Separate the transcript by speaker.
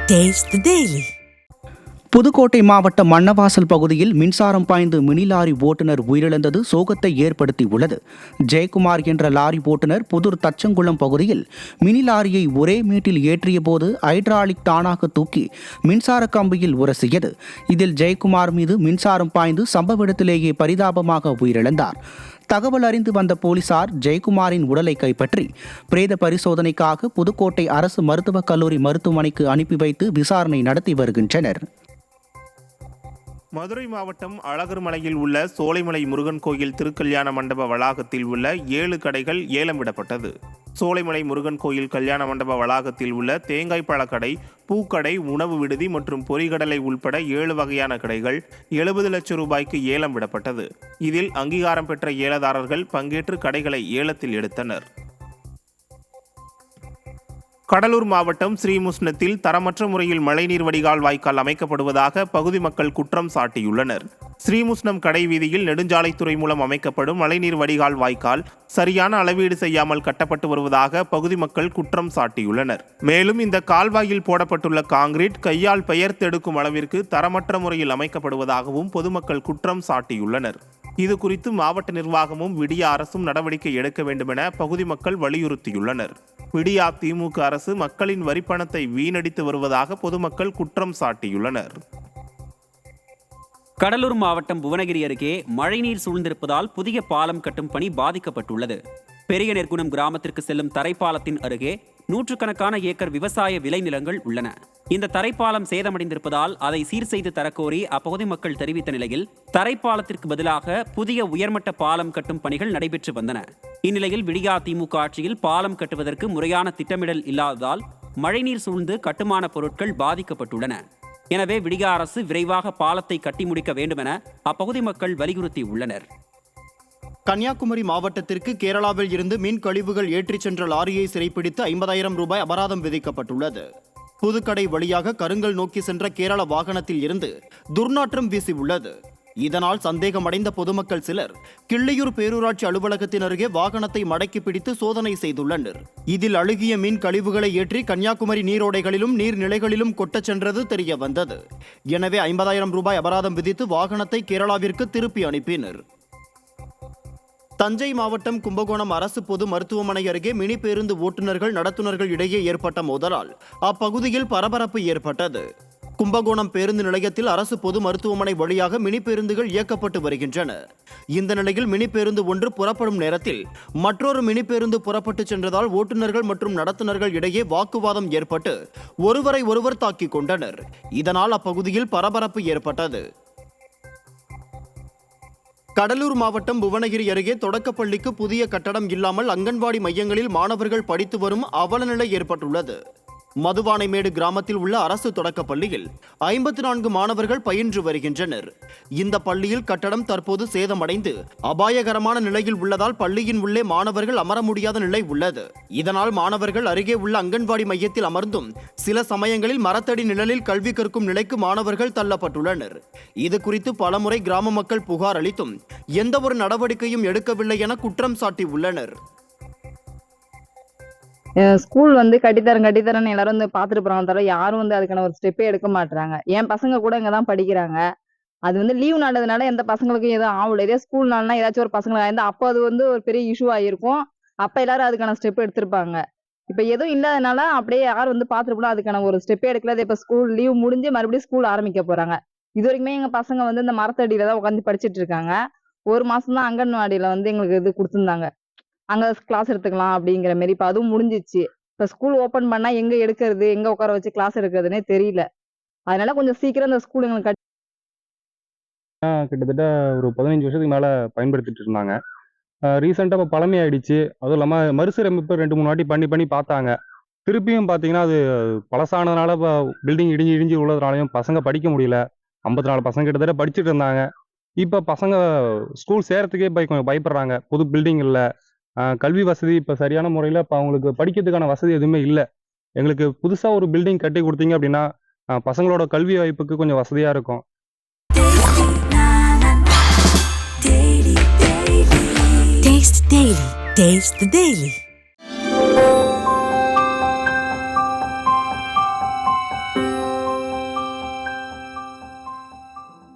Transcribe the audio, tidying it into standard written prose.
Speaker 1: Taste the Daily.
Speaker 2: Pudukkottai மாவட்டம் மண்ணவாசல் பகுதியில் மின்சாரம் பாய்ந்து மினி லாரி ஓட்டுநர் உயிரிழந்தது சோகத்தை ஏற்படுத்தியுள்ளது. ஜெயக்குமார் என்ற லாரி ஓட்டுநர் புதூர் தச்சங்குளம் பகுதியில் மினி லாரியை ஒரே மீட்டில் ஏற்றிய போது ஹைட்ராலிக் தானாக தூக்கி மின்சார கம்பியில் உரசியது. இதில் ஜெயக்குமார் மீது மின்சாரம் பாய்ந்து சம்பவ இடத்திலேயே பரிதாபமாக உயிரிழந்தார். தகவல் அறிந்து வந்த போலீசார் ஜெயக்குமாரின் உடலை கைப்பற்றி பிரேத பரிசோதனைக்காக புதுக்கோட்டை அரசு மருத்துவக் கல்லூரி மருத்துவமனைக்கு அனுப்பி வைத்து விசாரணை நடத்தி வருகின்றனர்.
Speaker 3: மதுரை மாவட்டம் அழகர்மலையில் உள்ள சோலைமலை முருகன் கோயில் திருக்கல்யாண மண்டப வளாகத்தில் உள்ள 7 கடைகள் ஏலம் விடப்பட்டது. சோலைமலை முருகன் கோயில் கல்யாண மண்டப வளாகத்தில் உள்ள தேங்காய் பழக்கடை, பூக்கடை, உணவு விடுதி மற்றும் பொரிகடலை உள்பட 7 வகையான கடைகள் 70 லட்சம் ரூபாய்க்கு ஏலம் விடப்பட்டது. இதில் அங்கீகாரம் பெற்ற ஏலதாரர்கள் பங்கேற்று கடைகளை ஏலத்தில் எடுத்தனர். கடலூர் மாவட்டம் ஸ்ரீமுஷ்ணத்தில் தரமற்ற முறையில் மழைநீர் வடிகால் வாய்க்கால் அமைக்கப்படுவதாக பகுதி மக்கள் குற்றம் சாட்டியுள்ளனர். ஸ்ரீமுஷ்ணம் கடை வீதியில் நெடுஞ்சாலைத்துறை மூலம் அமைக்கப்படும் மழைநீர் வடிகால் வாய்க்கால் சரியான அளவீடு செய்யாமல் கட்டப்பட்டு வருவதாக பகுதி மக்கள் குற்றம் சாட்டியுள்ளனர். மேலும் இந்த கால்வாயில் போடப்பட்டுள்ள காங்கிரீட் கையால் பெயர்த்தெடுக்கும் அளவிற்கு தரமற்ற முறையில் அமைக்கப்படுவதாகவும் பொதுமக்கள் குற்றம் சாட்டியுள்ளனர். இது குறித்து மாவட்ட நிர்வாகமும் விடியா அரசும் நடவடிக்கை எடுக்க வேண்டுமென பகுதி மக்கள் வலியுறுத்தியுள்ளனர். விடியா திமுக அரசு மக்களின் வரிப்பணத்தை வீணடித்து வருவதாக பொதுமக்கள் குற்றம் சாட்டியுள்ளனர்.
Speaker 4: கடலூர் மாவட்டம் புவனகிரி அருகே மழைநீர் சூழ்ந்திருப்பதால் புதிய பாலம் கட்டும் பணி பாதிக்கப்பட்டுள்ளது. பெரிய நெற்குணம் கிராமத்திற்கு செல்லும் தரைப்பாலத்தின் அருகே நூற்றுக்கணக்கான ஏக்கர் விவசாய விளைநிலங்கள் உள்ளன. இந்த தரைப்பாலம் சேதமடைந்திருப்பதால் அதை சீர் செய்து தரக்கோரி அப்பகுதி மக்கள் தெரிவித்த நிலையில் தரைப்பாலத்திற்கு பதிலாக புதிய உயர்மட்ட பாலம் கட்டும் பணிகள் நடைபெற்று வந்தன. இந்நிலையில் விடியா திமுக ஆட்சியில் பாலம் கட்டுவதற்கு முறையான திட்டமிடல் இல்லாததால் மழைநீர் சூழ்ந்து கட்டுமான பொருட்கள் பாதிக்கப்பட்டுள்ளன. எனவே விடியா அரசு விரைவாக பாலத்தை கட்டி முடிக்க வேண்டுமென அப்பகுதி மக்கள் வலியுறுத்தியுள்ளனர்.
Speaker 5: கன்னியாகுமரி மாவட்டத்திற்கு கேரளாவில் இருந்து மீன் கழிவுகள் ஏற்றிச் சென்ற லாரியை சிறைப்பிடித்து 50,000 ரூபாய் அபராதம் விதிக்கப்பட்டுள்ளது. புதுக்கடை வழியாக கருங்கல் நோக்கி சென்ற கேரள வாகனத்தில் இருந்து துர்நாற்றம் வீசியுள்ளது. இதனால் சந்தேகமடைந்த பொதுமக்கள் சிலர் கிள்ளியூர் பேரூராட்சி அலுவலகத்தின் அருகே வாகனத்தை மடக்கி பிடித்து சோதனை செய்துள்ளனர். இதில் அழுகிய மீன் கழிவுகளை ஏற்றி கன்னியாகுமரி நீரோடைகளிலும் நீர்நிலைகளிலும் கொட்டச் சென்றது தெரிய வந்தது. எனவே 50,000 ரூபாய் அபராதம் விதித்து வாகனத்தை கேரளாவிற்கு திருப்பி அனுப்பினர். தஞ்சை மாவட்டம் கும்பகோணம் அரசு பொது மருத்துவமனை அருகே மினி பேருந்து ஓட்டுநர்கள் நடத்துனர்கள் இடையே ஏற்பட்ட மோதலால் அப்பகுதியில் பரபரப்பு ஏற்பட்டது. கும்பகோணம் பேருந்து நிலையத்தில் அரசு பொது மருத்துவமனை வழியாக மினி பேருந்துகள் இயக்கப்பட்டு வருகின்றன. இந்த நிலையில் மினி பேருந்து ஒன்று புறப்படும் நேரத்தில் மற்றொரு மினி பேருந்து புறப்பட்டு சென்றதால் ஓட்டுநர்கள் மற்றும் நடத்துனர்கள் இடையே வாக்குவாதம் ஏற்பட்டு ஒருவரை ஒருவர் தாக்கிக் கொண்டனர். இதனால் அப்பகுதியில் பரபரப்பு ஏற்பட்டது. கடலூர் மாவட்டம் புவனகிரி அருகே தொடக்கப்பள்ளிக்கு புதிய கட்டடம் இல்லாமல் அங்கன்வாடி மையங்களில் மாணவர்கள் படித்து வரும் அவலநிலை ஏற்பட்டுள்ளது. மதுவானைமேடு கிராமத்தில் உள்ள அரசு தொடக்கப்பள்ளியில் 54 மாணவர்கள் பயின்று வருகின்றனர். இந்த பள்ளியில் கட்டடம் தற்போது சேதமடைந்து அபாயகரமான நிலையில் உள்ளதால் பள்ளியின் உள்ளே மாணவர்கள் அமர முடியாத நிலை உள்ளது. இதனால் மாணவர்கள் அருகே உள்ள அங்கன்வாடி மையத்தில் அமர்ந்தும் சில சமயங்களில் மரத்தடி நிழலில் கல்வி கற்கும் நிலைக்கு மாணவர்கள் தள்ளப்பட்டுள்ளனர். இது குறித்து பலமுறை கிராம மக்கள் புகார் அளித்தும் எந்த ஒரு நடவடிக்கையும் எடுக்கவில்லை என குற்றம் சாட்டியுள்ளனர்.
Speaker 6: ஸ்கூல் கட்டித்தரன்னு எல்லாரும் பார்த்துட்டு போறாங்க, தவிர யாரும் அதுக்கான ஒரு ஸ்டெப்பே எடுக்க மாட்டாங்க. என் பசங்க கூட இங்கதான் படிக்கிறாங்க. அது லீவ் நாடுறதுனால எந்த பசங்களுக்கும் எதுவும் ஆகல. இதே ஸ்கூல் நாள்னா ஏதாச்சும் ஒரு பசங்க ஆயிருந்தா அப்போ அது ஒரு பெரிய இஷ்யூ ஆயிருக்கும். அப்ப எல்லாரும் அதுக்கான ஸ்டெப் எடுத்திருப்பாங்க. இப்ப எதுவும் இல்லாதனால அப்படியே யாரும் பார்த்துட்டு போனா அதுக்கான ஒரு ஸ்டெப்பே எடுக்கல. இப்ப ஸ்கூல் லீவ் முடிஞ்சு மறுபடியும் ஸ்கூல் ஆரம்பிக்க போறாங்க. இது வரைக்குமே எங்க பசங்க இந்த மரத்தடியில தான் உட்காந்து படிச்சுட்டு இருக்காங்க. ஒரு மாசம் தான் அங்கன்வாடியில எங்களுக்கு இது கொடுத்துருந்தாங்க, அங்க கிளாஸ் எடுத்துக்கலாம் அப்படிங்கிற மாதிரி. இப்ப அதுவும் முடிஞ்சிச்சு. இப்ப ஸ்கூல் ஓபன் பண்ணா எங்க எடுக்கிறது, எங்க உட்கார வச்சு கிளாஸ் எடுக்கிறதுனே தெரியல. அதனால கொஞ்சம் சீக்கிரம் இந்த ஸ்கூல் எங்களுக்கு
Speaker 7: கிட்டத்தட்ட ஒரு 15 வருஷத்துக்கு மேல பயன்படுத்திட்டு இருந்தாங்க. ரீசெண்டா இப்போ பழமை ஆயிடுச்சு. அதுவும் இல்லாம மறுசீரமைப்பு 2-3 வாட்டி பண்ணி பார்த்தாங்க. திருப்பியும் பாத்தீங்கன்னா அது பழசானதுனால பில்டிங் இடிஞ்சு உள்ளதுனாலையும் பசங்க படிக்க முடியல. 54 பசங்க கிட்டத்தட்ட படிச்சுட்டு இருந்தாங்க. இப்ப பசங்க ஸ்கூல் சேர்றதுக்கே கொஞ்சம் பயப்படுறாங்க. புது பில்டிங் இல்ல, கல்வி வசதி இப்போ சரியான முறையில் இப்போ அவங்களுக்கு படிக்கிறதுக்கான வசதி எதுவுமே இல்லை. எங்களுக்கு புதுசாக ஒரு பில்டிங் கட்டி கொடுத்தீங்க அப்படின்னா பசங்களோட கல்வி வாய்ப்புக்கு கொஞ்சம் வசதியாக இருக்கும்.
Speaker 1: Taste the Daily.